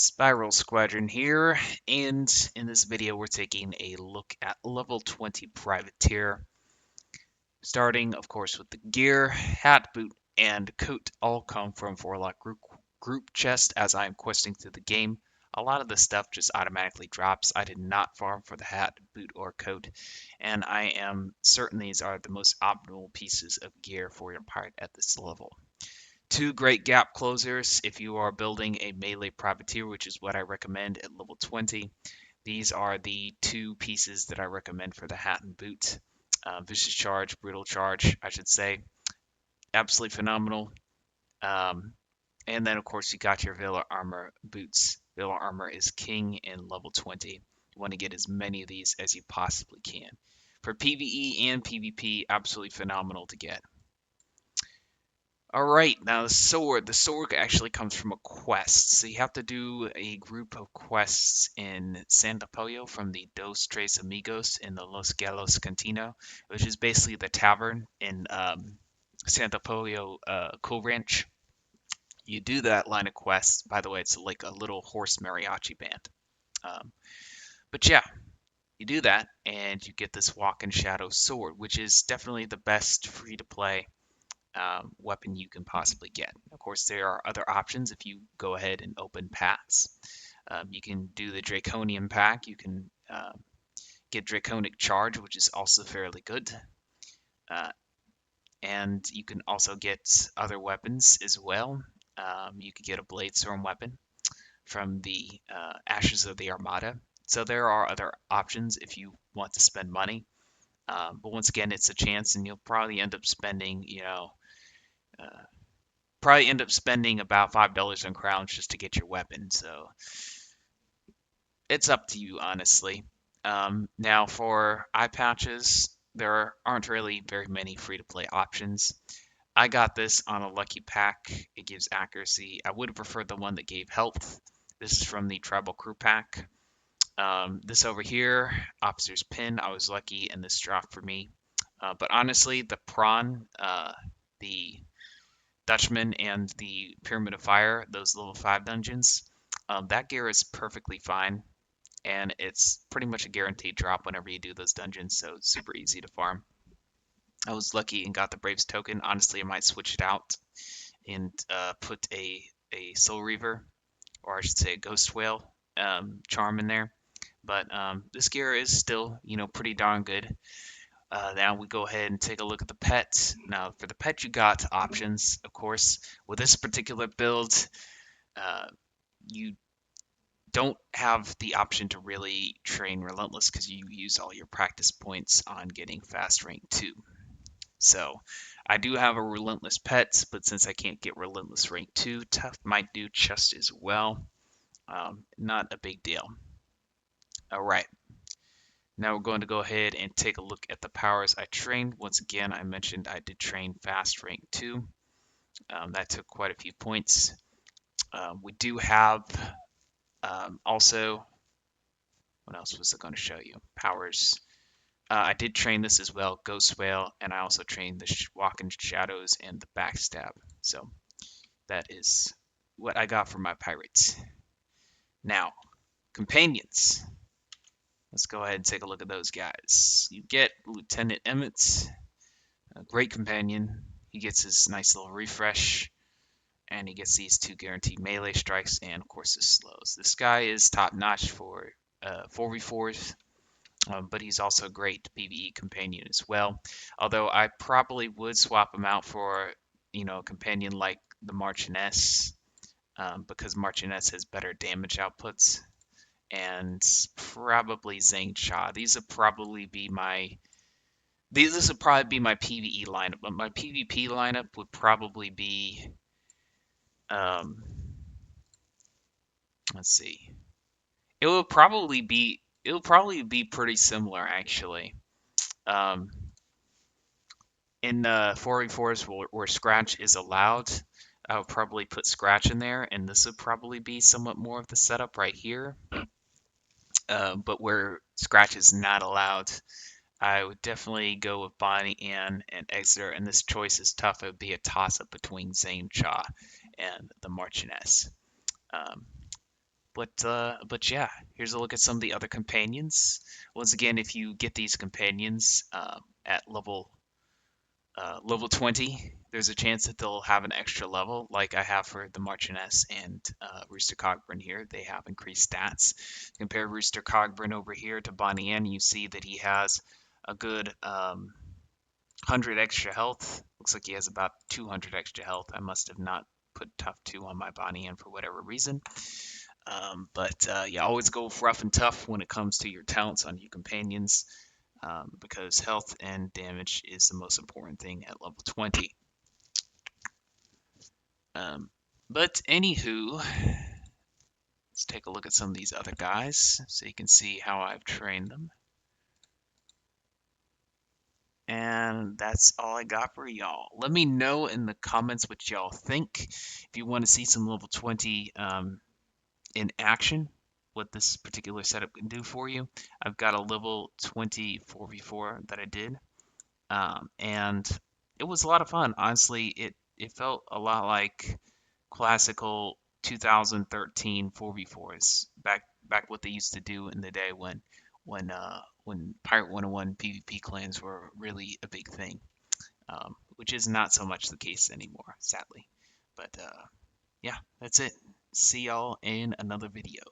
Spiral Squadron here, and in this video we're taking a look at level 20 Privateer, starting of course with the gear, hat, boot, and coat all come from Warlock group chest as I'm questing through the game. A lot of the stuff just automatically drops. I did not farm for the hat, boot, or coat, and I am certain these are the most optimal pieces of gear for your pirate at this level. Two great gap closers if you are building a melee privateer, which is what I recommend at level 20. These are the two pieces that I recommend for the hat and boot. Vicious charge, brutal charge, I should say. Absolutely phenomenal. And then, of course, you got your Villa Armor boots. Villa Armor is king in level 20. You want to get as many of these as you possibly can. For PvE and PvP, absolutely phenomenal to get. Alright, now the sword. The sword actually comes from a quest. So you have to do a group of quests in Santa Pollo from the Dos Tres Amigos in the Los Galos Cantino, which is basically the tavern in Santa Pollo Cool Ranch. You do that line of quests. By the way, it's like a little horse mariachi band. But yeah, you do that and you get this Walk in Shadow sword, which is definitely the best free-to-play weapon you can possibly get. Of course, there are other options if you go ahead and open packs. You can do the Draconian pack. You can get Draconic Charge, which is also fairly good. And you can also get other weapons as well. You could get a Bladestorm weapon from the Ashes of the Armada. So there are other options if you want to spend money. But once again, it's a chance, and you'll probably end up spending, about $5 on crowns just to get your weapon. So it's up to you, honestly. Now for eye patches, there aren't really very many free-to-play options. I got this on a lucky pack. It gives accuracy. I would have preferred the one that gave health. This is from the Tribal Crew pack. This over here, Officer's Pin, I was lucky and this dropped for me. But honestly, the Prawn, the Dutchman, and the Pyramid of Fire, those level 5 dungeons, that gear is perfectly fine. And it's pretty much a guaranteed drop whenever you do those dungeons, so it's super easy to farm. I was lucky and got the Braves token. Honestly, I might switch it out and put a Soul Reaver, or I should say a Ghost Whale charm in there. But this gear is still, pretty darn good. Now we go ahead and take a look at the pet. Now for the pet, you got options, of course. With this particular build, you don't have the option to really train Relentless because you use all your practice points on getting fast rank 2. So I do have a Relentless pet, but since I can't get Relentless rank 2, Tough might do just as well. Not a big deal. Alright, now we're going to go ahead and take a look at the powers I trained. Once again, I mentioned I did train fast rank 2. That took quite a few points. We do have also, what else was I going to show you? Powers. I did train this as well, Ghost Whale, and I also trained the Walk in Shadows and the Backstab. So that is what I got for my pirates. Now, companions. Let's go ahead and take a look at those guys. You get Lieutenant Emmett, a great companion. He gets his nice little refresh, and he gets these 2 guaranteed melee strikes, and of course his slows. This guy is top notch for 4v4s, but he's also a great PvE companion as well. Although I probably would swap him out for, a companion like the Marchioness, because Marchioness has better damage outputs, and probably Zane Cha. These would probably be my PvE lineup, but my PvP lineup would probably be let's see. It will probably be pretty similar actually. In 4v4s where Scratch is allowed, I would probably put Scratch in there, and this would probably be somewhat more of the setup right here. But where Scratch is not allowed, I would definitely go with Bonnie, Ann, and Exeter, and this choice is tough. It would be a toss-up between Zane Cha and the Marchioness. But yeah, here's a look at some of the other companions. Once again, if you get these companions at level 20, there's a chance that they'll have an extra level, like I have for the Marchioness and Rooster Cogburn here. They have increased stats. Compare Rooster Cogburn over here to Bonnie Ann, you see that he has a good 100 extra health. Looks like he has about 200 extra health. I must have not put tough 2 on my Bonnie Ann for whatever reason. But yeah, always go rough and tough when it comes to your talents on your companions, because health and damage is the most important thing at level 20. But anywho, let's take a look at some of these other guys so you can see how I've trained them. And that's all I got for y'all. Let me know in the comments what y'all think. If you want to see some level 20 in action, what this particular setup can do for you. I've got a level 20 4v4 that I did. And it was a lot of fun. Honestly, it felt a lot like classical 2013 4v4s back what they used to do in the day when Pirate 101 PvP clans were really a big thing, which is not so much the case anymore, sadly. But yeah, that's it. See y'all in another video.